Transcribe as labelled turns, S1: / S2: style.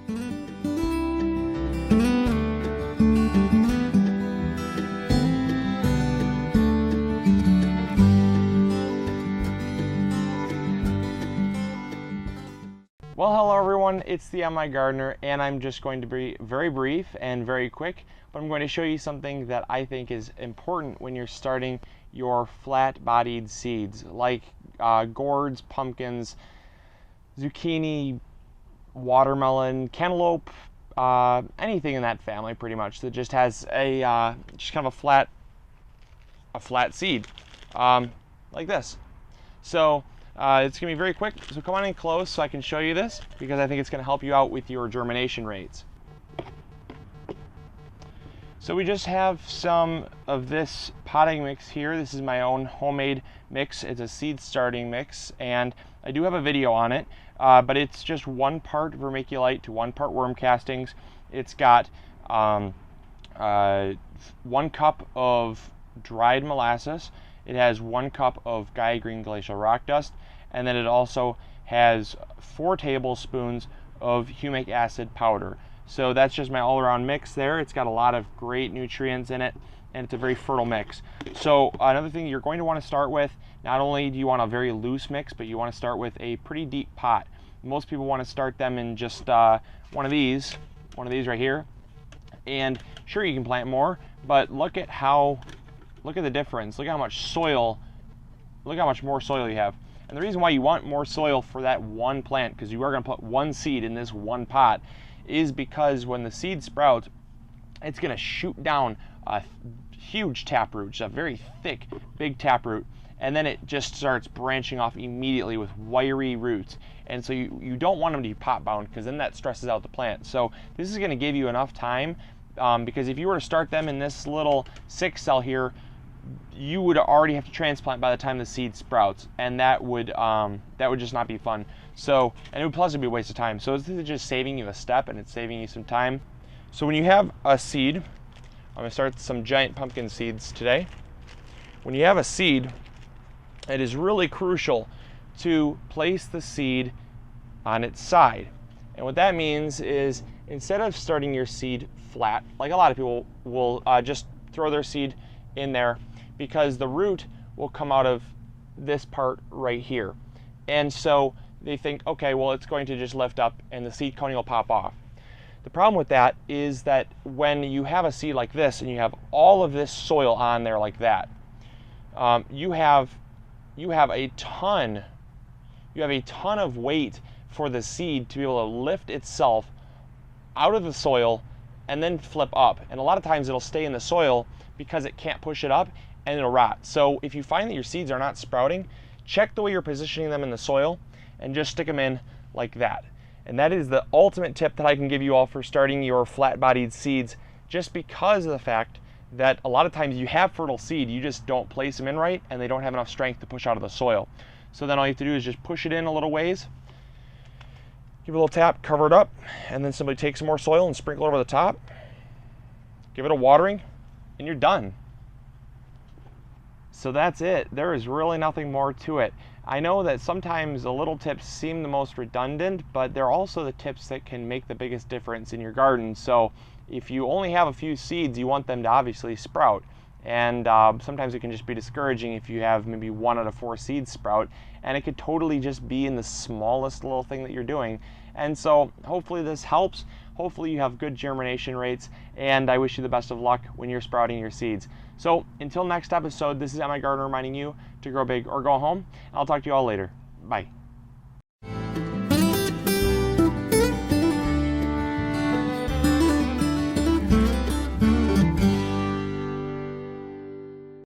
S1: Well, hello everyone, it's the MIgardener, and I'm just going to be very brief and very quick, but I'm going to show you something that I think is important when you're starting your flat-bodied seeds, like gourds, pumpkins, zucchini, watermelon, cantaloupe, anything in that family pretty much that just has a just kind of a flat seed, like this. So it's going to be very quick, so come on in close so I can show you this, because I think it's going to help you out with your germination rates. So we just have some of this potting mix here. This is my own homemade mix. It's a seed starting mix, and I do have a video on it, but it's just 1 part vermiculite to 1 part worm castings. It's got 1 cup of dried molasses. It has 1 cup of Gaia Green Glacial Rock Dust, and then it also has 4 tablespoons of humic acid powder. So that's just my all-around mix there. It's got a lot of great nutrients in it, and it's a very fertile mix. So another thing you're going to want to start with, not only do you want a very loose mix, but you want to start with a pretty deep pot. Most people want to start them in just one of these right here. And sure, you can plant more, but look at the difference. Look how much soil, look how much more soil you have. And the reason why you want more soil for that one plant, because you are going to put 1 seed in this 1 pot, is because when the seed sprouts, it's going to shoot down a huge taproot, just a very thick, big taproot, and then it just starts branching off immediately with wiry roots. And so you don't want them to be pot bound, because then that stresses out the plant. So this is going to give you enough time, because if you were to start them in this little 6 cell here, you would already have to transplant by the time the seed sprouts, and that would just not be fun. So, and it would plus be a waste of time. So this is just saving you a step, and it's saving you some time. So when you have a seed, I'm going to start some giant pumpkin seeds today. When you have a seed, it is really crucial to place the seed on its side. And what that means is, instead of starting your seed flat, like a lot of people will just throw their seed in there, because the root will come out of this part right here. And so they think, okay, well, it's going to just lift up and the seed coating will pop off. The problem with that is that when you have a seed like this and you have all of this soil on there like that, you have a ton of weight for the seed to be able to lift itself out of the soil and then flip up. And a lot of times it'll stay in the soil because it can't push it up, and it'll rot. So if you find that your seeds are not sprouting, check the way you're positioning them in the soil and just stick them in like that. And that is the ultimate tip that I can give you all for starting your flat-bodied seeds, just because of the fact that a lot of times you have fertile seed, you just don't place them in right, and they don't have enough strength to push out of the soil. So then all you have to do is just push it in a little ways, give it a little tap, cover it up, and then simply take some more soil and sprinkle over the top, give it a watering, and you're done. So that's it. There is really nothing more to it. I know that sometimes the little tips seem the most redundant, but they're also the tips that can make the biggest difference in your garden. So if you only have a few seeds, you want them to obviously sprout. And sometimes it can just be discouraging if you have maybe 1 out of 4 seeds sprout, and it could totally just be in the smallest little thing that you're doing. And so hopefully this helps. Hopefully you have good germination rates, and I wish you the best of luck when you're sprouting your seeds. So until next episode, this is MIgardener reminding you to grow big or go home. I'll talk to you all later. Bye.